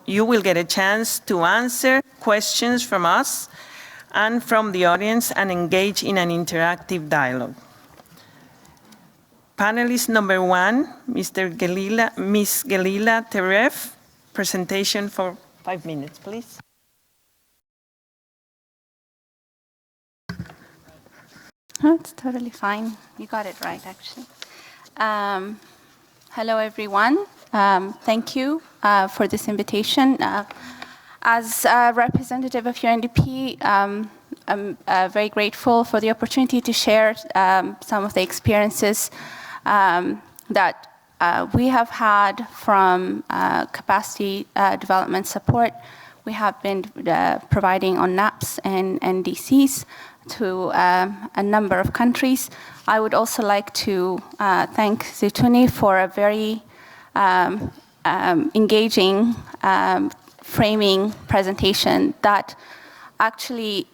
you will get a chance to answer questions from us and from the audience and engage in an interactive dialogue. Panelist number 1, Ms. Gelila Terrefe, presentation for 5 minutes, please. Oh, it's totally fine. You got it right, actually. Hello, everyone. Thank you for this invitation. As a representative of UNDP, I'm very grateful for the opportunity to share some of the experiences that we have had from capacity development support. We have been providing on NAPs and NDCs to a number of countries. I would also like to thank Zituni for a very engaging framing presentation that actually,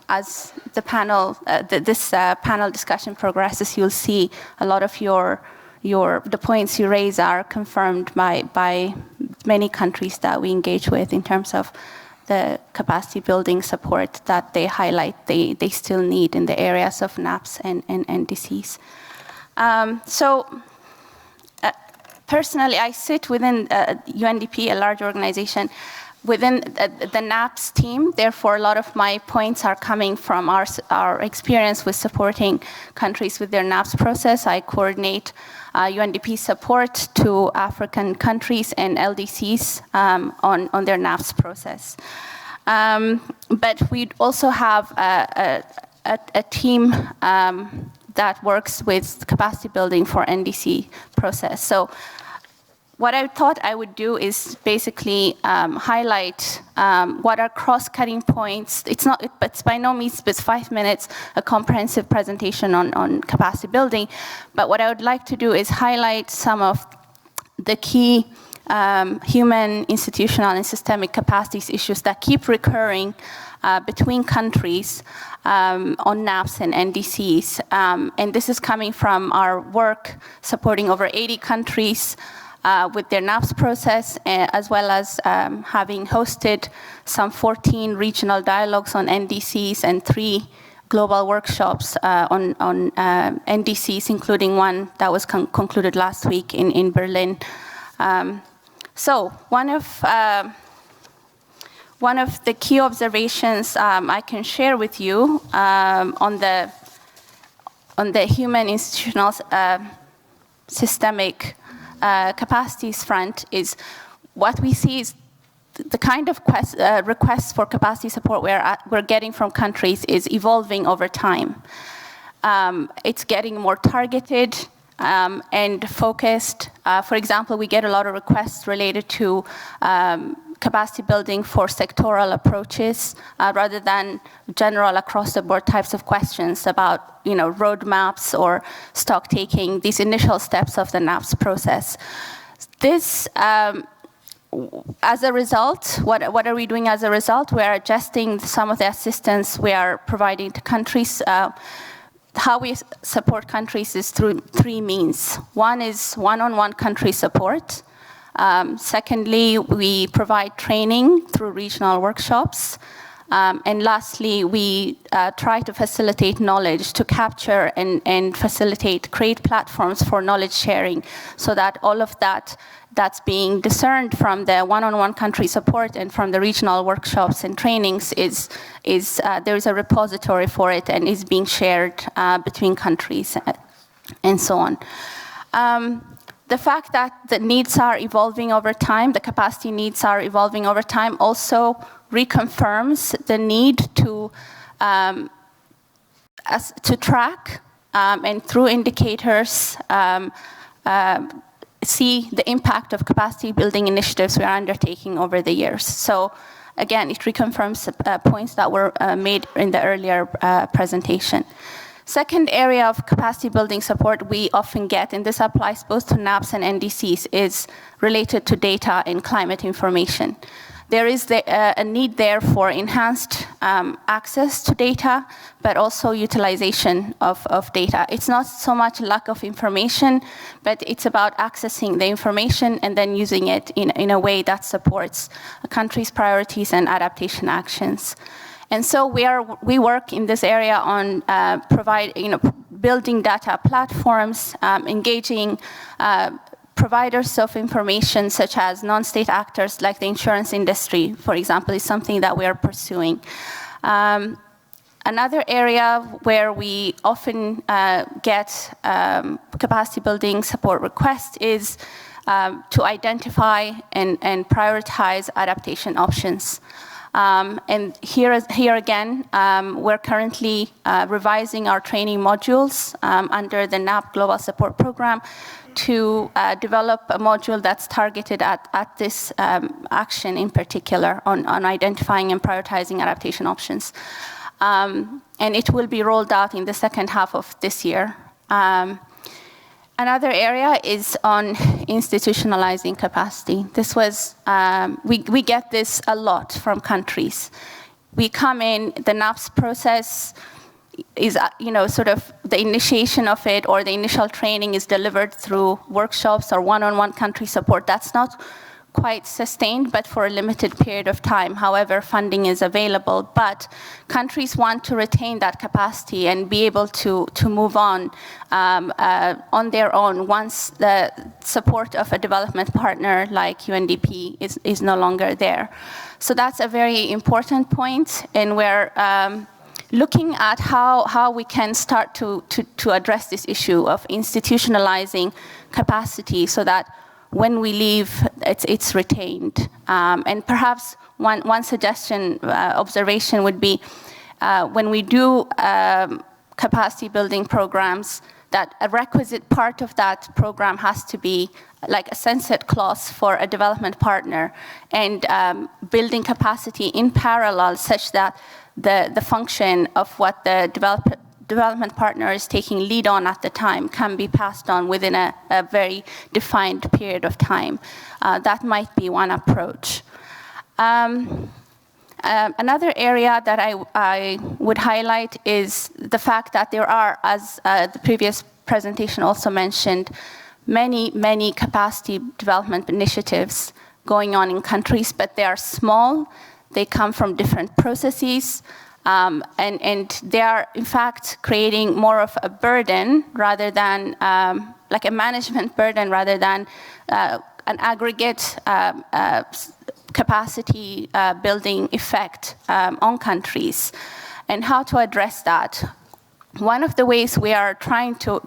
as the panel, this panel discussion progresses, you'll see a lot of the points you raise are confirmed by many countries that we engage with in terms of the capacity building support that they highlight they still need in the areas of NAPs and NDCs. Personally, I sit within UNDP, a large organization, within the NAPs team. Therefore, a lot of my points are coming from our experience with supporting countries with their NAPs process. I coordinate UNDP support to African countries and LDCs on their NAPs process. But we also have a team that works with capacity building for NDC process. So what I thought I would do is basically highlight what are cross-cutting points. It's by no means, it's 5 minutes, a comprehensive presentation on capacity building. But what I would like to do is highlight some of the key human, institutional, and systemic capacities issues that keep recurring between countries on NAPs and NDCs. And this is coming from our work supporting over 80 countries with their NAPs process, as well as having hosted some 14 regional dialogues on NDCs and 3 global workshops on NDCs, including one that was concluded last week in Berlin. So one of the key observations I can share with you on the human, institutional, systemic capacities front is what we see is the kind of requests for capacity support we're getting from countries is evolving over time. It's getting more targeted and focused. For example, we get a lot of requests related to capacity building for sectoral approaches rather than general across-the-board types of questions about roadmaps or stock taking, these initial steps of the NAPs process. This, as a result, what are we doing as a result? We are adjusting some of the assistance we are providing to countries. How we support countries is through 3 means. One is one-on-one country support. Secondly, we provide training through regional workshops. And lastly, we try to facilitate knowledge, to capture and facilitate, create platforms for knowledge sharing so that all of that's being discerned from the one-on-one country support and from the regional workshops and trainings there is a repository for it and is being shared between countries and so on. The fact that the needs are evolving over time, the capacity needs are evolving over time, also reconfirms the need to track and through indicators see the impact of capacity building initiatives we are undertaking over the years. So again, it reconfirms points that were made in the earlier presentation. Second area of capacity building support we often get, and this applies both to NAPs and NDCs, is related to data and climate information. there is a need there for enhanced access to data, but also utilization of data. It's not so much lack of information, but it's about accessing the information and then using it in a way that supports a country's priorities and adaptation actions. And so we work in this area on building data platforms, engaging providers of information such as non-state actors like the insurance industry, for example, is something that we are pursuing. Another area where we often get capacity building support requests is to identify and prioritize adaptation options. And here again, we're currently revising our training modules under the NAP Global Support Program to develop a module that's targeted at this action in particular on identifying and prioritizing adaptation options. And it will be rolled out in the second half of this year. Another area is on institutionalizing capacity. This was, we get this a lot from countries. We come in, the NAPS process is, sort of the initiation of it or the initial training is delivered through workshops or one-on-one country support. That's not quite sustained, but for a limited period of time. However, funding is available, but countries want to retain that capacity and be able to move on their own once the support of a development partner like UNDP is no longer there. So that's a very important point, and we're looking at how we can start to address this issue of institutionalizing capacity so that when we leave, it's retained. And perhaps one suggestion, observation would be when we do capacity building programs, that a requisite part of that program has to be like a sunset clause for a development partner, and building capacity in parallel such that the function of what the development partner is taking lead on at the time can be passed on within a very defined period of time. That might be one approach. Another area that I would highlight is the fact that there are, as the previous presentation also mentioned, many capacity development initiatives going on in countries, but they are small, they come from different processes, and they are, in fact, creating more of a burden rather than, like a management burden rather than an aggregate capacity building effect on countries. And how to address that? One of the ways we are trying to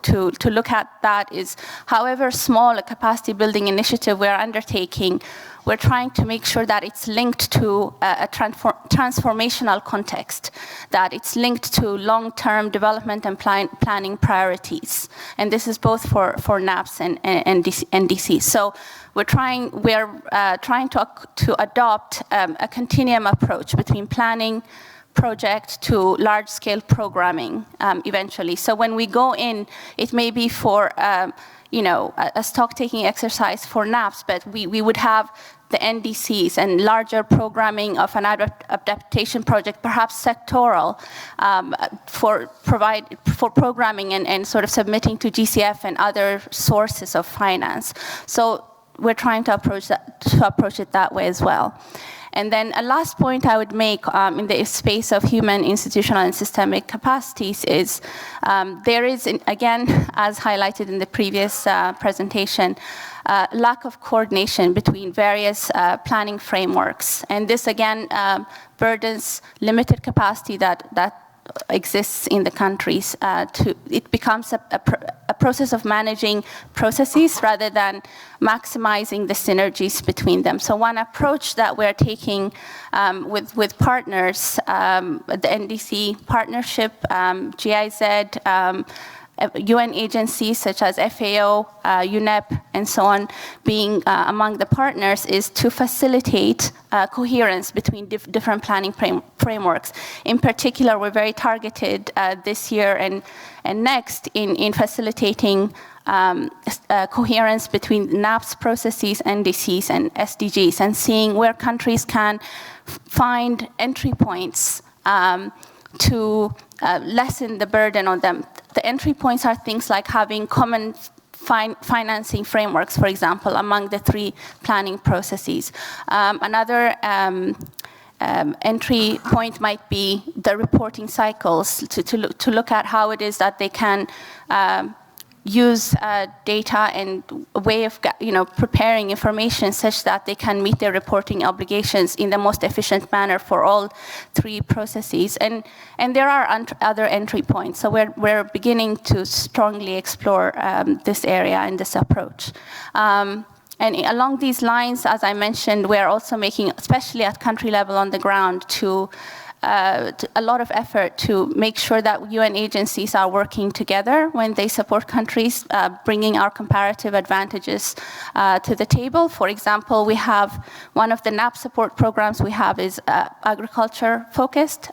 look at that is, however small a capacity building initiative we are undertaking, we're trying to make sure that it's linked to a transformational context, that it's linked to long-term development and planning priorities. And this is both for NAPS and DC. So we're trying to adopt a continuum approach between planning, project to large-scale programming eventually. So when we go in, it may be for a stock-taking exercise for NAPS, but we would have the NDCs and larger programming of an adaptation project, perhaps sectoral, for programming and sort of submitting to GCF and other sources of finance. So we're trying to approach it that way as well. And then a last point I would make in the space of human, institutional, and systemic capacities is there is, again, as highlighted in the previous presentation, lack of coordination between various planning frameworks. And this, again, burdens limited capacity that exists in the countries. It becomes a process of managing processes rather than maximizing the synergies between them. So one approach that we're taking with partners, the NDC partnership, GIZ, UN agencies such as FAO, UNEP, and so on, being among the partners, is to facilitate coherence between different planning frameworks. In particular, we're very targeted this year and next in facilitating coherence between NAPS processes, NDCs, and SDGs, and seeing where countries can find entry points to lessen the burden on them. The entry points are things like having common financing frameworks, for example, among the 3 planning processes. Another entry point might be the reporting cycles, to look at how it is that they can use data and a way of preparing information such that they can meet their reporting obligations in the most efficient manner for all 3 processes. And there are other entry points. So we're beginning to strongly explore this area and this approach. And along these lines, as I mentioned, we're also making, especially at country level on the ground, a lot of effort to make sure that UN agencies are working together when they support countries, bringing our comparative advantages to the table. For example, we have one of the NAP support programs we have is agriculture focused.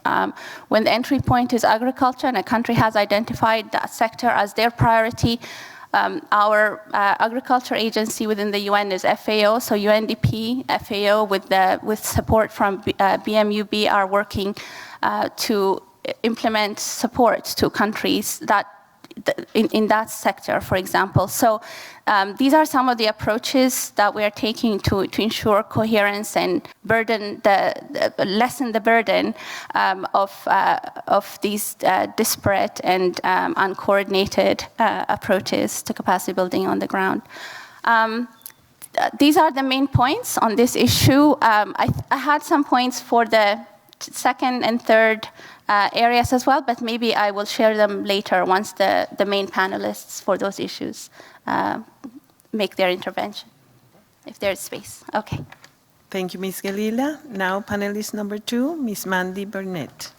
When the entry point is agriculture and a country has identified that sector as their priority, our agriculture agency within the UN is FAO, so UNDP, FAO with support from BMUB are working to implement support to countries that in that sector, for example. So these are some of the approaches that we are taking to ensure coherence and lessen the burden of these disparate and uncoordinated approaches to capacity building on the ground. These are the main points on this issue. I had some points for the second and third areas as well, but maybe I will share them later once the main panelists for those issues make their intervention, if there's space. Okay. Thank you, Ms. Gelila. Now, panelist number 2, Ms. Mandy Burnett.